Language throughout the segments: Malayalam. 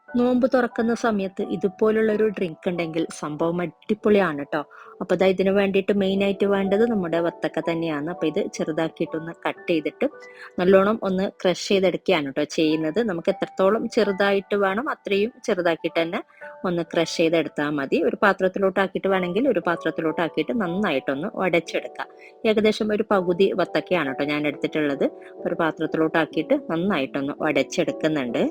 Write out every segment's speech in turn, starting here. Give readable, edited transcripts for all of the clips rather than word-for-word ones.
നോമ്പ് തുറക്കുന്ന സമയത്ത് ഇതുപോലുള്ളൊരു ഡ്രിങ്ക് ഉണ്ടെങ്കിൽ സംഭവം അടിപൊളിയാണ് കേട്ടോ. അപ്പോൾ ദാ ഇതിന് വേണ്ടിയിട്ട് മെയിനായിട്ട് വേണ്ടത് നമ്മുടെ വത്തക്ക തന്നെയാണ്. അപ്പോൾ ഇത് ചെറുതാക്കിയിട്ടൊന്ന് കട്ട് ചെയ്തിട്ട് നല്ലോണം ഒന്ന് ക്രഷ് ചെയ്തെടുക്കുകയാണ് കേട്ടോ ചെയ്യുന്നത്. നമുക്ക് എത്രത്തോളം ചെറുതായിട്ട് വേണം അത്രയും ചെറുതാക്കിയിട്ട് തന്നെ ഒന്ന് ക്രഷ് ചെയ്തെടുത്താൽ മതി. ഒരു പാത്രത്തിലോട്ടാക്കിയിട്ട് വേണമെങ്കിൽ ഒരു പാത്രത്തിലോട്ടാക്കിയിട്ട് നന്നായിട്ടൊന്ന് ഉടച്ചെടുക്കാം. ഏകദേശം ഒരു പകുതി വത്തക്കയാണ് കേട്ടോ ഞാൻ എടുത്തിട്ടുള്ളത്. ഒരു പാത്രത്തിലോട്ടാക്കിയിട്ട് നന്നായിട്ടൊന്ന് ഉടച്ചെടുക്കുന്നുണ്ട്.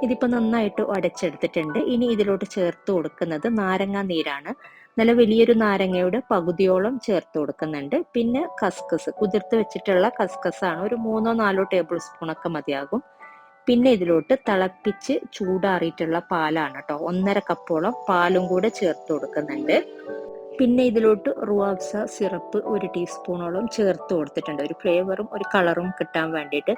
ഇതിപ്പോൾ നന്നായിട്ട് ഉടച്ചെടുത്തിട്ടുണ്ട്. ഇനി ഇതിലോട്ട് ചേർത്ത് കൊടുക്കുന്നത് നാരങ്ങാ നീരാണ്. നല്ല വലിയൊരു നാരങ്ങയുടെ പകുതിയോളം ചേർത്ത് കൊടുക്കുന്നുണ്ട്. പിന്നെ കസ്കസ്, കുതിർത്ത് വെച്ചിട്ടുള്ള കസ്കസാണ്. ഒരു 3-4 ടേബിൾ സ്പൂണൊക്കെ മതിയാകും. പിന്നെ ഇതിലോട്ട് തിളപ്പിച്ച് ചൂടാറിയിട്ടുള്ള പാലാണ് കേട്ടോ. 1.5 കപ്പോളം പാലും കൂടെ ചേർത്ത് കൊടുക്കുന്നുണ്ട്. പിന്നെ ഇതിലോട്ട് റുവാബ്സ സിറപ്പ് 1 ടീസ്പൂണോളം ചേർത്ത് കൊടുത്തിട്ടുണ്ട്, ഒരു ഫ്ലേവറും ഒരു കളറും കിട്ടാൻ വേണ്ടിയിട്ട്.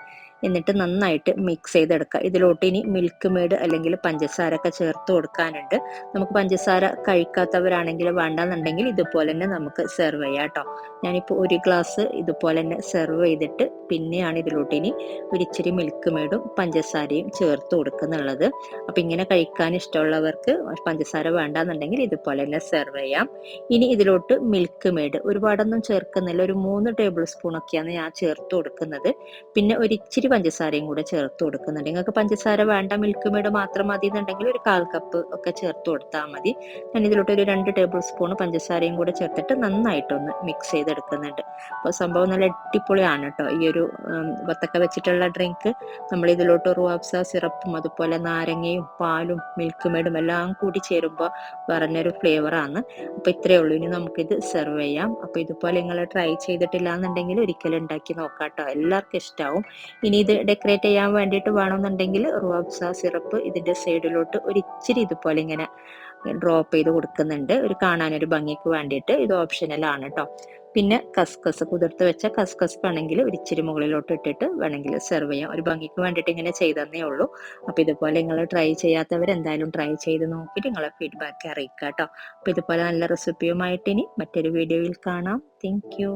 എന്നിട്ട് നന്നായിട്ട് മിക്സ് ചെയ്തെടുക്കുക. ഇതിലോട്ട് ഇനി മിൽക്ക് മെയ്ഡ് അല്ലെങ്കിൽ പഞ്ചസാര ഒക്കെ ചേർത്ത് കൊടുക്കാനുണ്ട്. നമുക്ക് പഞ്ചസാര കഴിക്കാത്തവരാണെങ്കിൽ വേണ്ടെന്നുണ്ടെങ്കിൽ ഇതുപോലെ തന്നെ നമുക്ക് സെർവ് ചെയ്യാം കേട്ടോ. ഞാനിപ്പോൾ 1 ഗ്ലാസ് ഇതുപോലെ തന്നെ സെർവ് ചെയ്തിട്ട് പിന്നെയാണ് ഇതിലോട്ട് ഇനി ഒരിച്ചിരി മിൽക്ക് മെയ്ഡും പഞ്ചസാരയും ചേർത്ത് കൊടുക്കുന്നുള്ളത്. അപ്പം ഇങ്ങനെ കഴിക്കാൻ ഇഷ്ടമുള്ളവർക്ക് പഞ്ചസാര വേണ്ടെന്നുണ്ടെങ്കിൽ ഇതുപോലെ തന്നെ സെർവ് ചെയ്യാം. ഇനി ഇതിലോട്ട് മിൽക്ക് മെയ്ഡ് ഒരുപാടൊന്നും ചേർക്കുന്നില്ല, ഒരു 3 ടേബിൾ സ്പൂൺ ഒക്കെയാണ് ഞാൻ ചേർത്ത് കൊടുക്കുന്നത്. പിന്നെ ഒരു ഇച്ചിരി പഞ്ചസാരയും കൂടെ ചേർത്ത് കൊടുക്കുന്നുണ്ട്. നിങ്ങൾക്ക് പഞ്ചസാര വേണ്ട, മിൽക്ക് മെയ്ഡ് മാത്രം മതി എന്നുണ്ടെങ്കിൽ ഒരു 1/4 കപ്പ് ഒക്കെ ചേർത്ത് കൊടുത്താൽ മതി. ഞാൻ ഇതിലോട്ട് ഒരു 2 ടേബിൾ സ്പൂൺ പഞ്ചസാരയും കൂടെ ചേർത്തിട്ട് നന്നായിട്ടൊന്ന് മിക്സ് ചെയ്തെടുക്കുന്നുണ്ട്. അപ്പോൾ സംഭവം നല്ല അടിപൊളിയാണ് കേട്ടോ ഈ ഒരു വത്തക്ക വെച്ചിട്ടുള്ള ഡ്രിങ്ക്. നമ്മൾ ഇതിലോട്ട് റുവാബ്സ സിറപ്പും അതുപോലെ നാരങ്ങയും പാലും മിൽക്ക് മെയ്ഡും എല്ലാം കൂടി ചേരുമ്പോൾ പറഞ്ഞൊരു ഫ്ലേവറാണ്. അപ്പോൾ ഇത്രയേ ഉള്ളൂ. ഇനി നമുക്കിത് സെർവ് ചെയ്യാം. അപ്പോൾ ഇതുപോലെ നിങ്ങൾ ട്രൈ ചെയ്തിട്ടില്ല എന്നുണ്ടെങ്കിൽ ഒരിക്കലും ഉണ്ടാക്കി നോക്കാം കേട്ടോ, എല്ലാവർക്കും ഇഷ്ടമാവും. ഇനി ഇത് ഡെക്കറേറ്റ് ചെയ്യാൻ വേണ്ടിയിട്ട് വേണമെന്നുണ്ടെങ്കിൽ റുവാബ്സ സിറപ്പ് ഇതിൻ്റെ സൈഡിലോട്ട് ഒരിച്ചിരി ഇതുപോലെ ഇങ്ങനെ ഡ്രോപ്പ് ചെയ്ത് കൊടുക്കുന്നുണ്ട്, ഒരു കാണാനൊരു ഭംഗിക്ക് വേണ്ടിയിട്ട്. ഇത് ഓപ്ഷനലാണ് കേട്ടോ. പിന്നെ കസ്കസ്, കുതിർത്ത് വെച്ച കസ്കസ് വേണമെങ്കിൽ ഒരിച്ചിരി മുകളിലോട്ട് ഇട്ടിട്ട് വേണമെങ്കിൽ സെർവ് ചെയ്യാം. ഒരു ഭംഗിക്ക് വേണ്ടിയിട്ട് ഇങ്ങനെ ചെയ്തതന്നേ ഉള്ളൂ. അപ്പോൾ ഇതുപോലെ നിങ്ങൾ ട്രൈ ചെയ്യാത്തവർ എന്തായാലും ട്രൈ ചെയ്ത് നോക്കിയിട്ട് നിങ്ങളെ ഫീഡ്ബാക്ക് അറിയിക്കുക കേട്ടോ. അപ്പോൾ ഇതുപോലെ നല്ല റെസിപ്പിയുമായിട്ട് ഇനി മറ്റൊരു വീഡിയോയിൽ കാണാം. Thank you.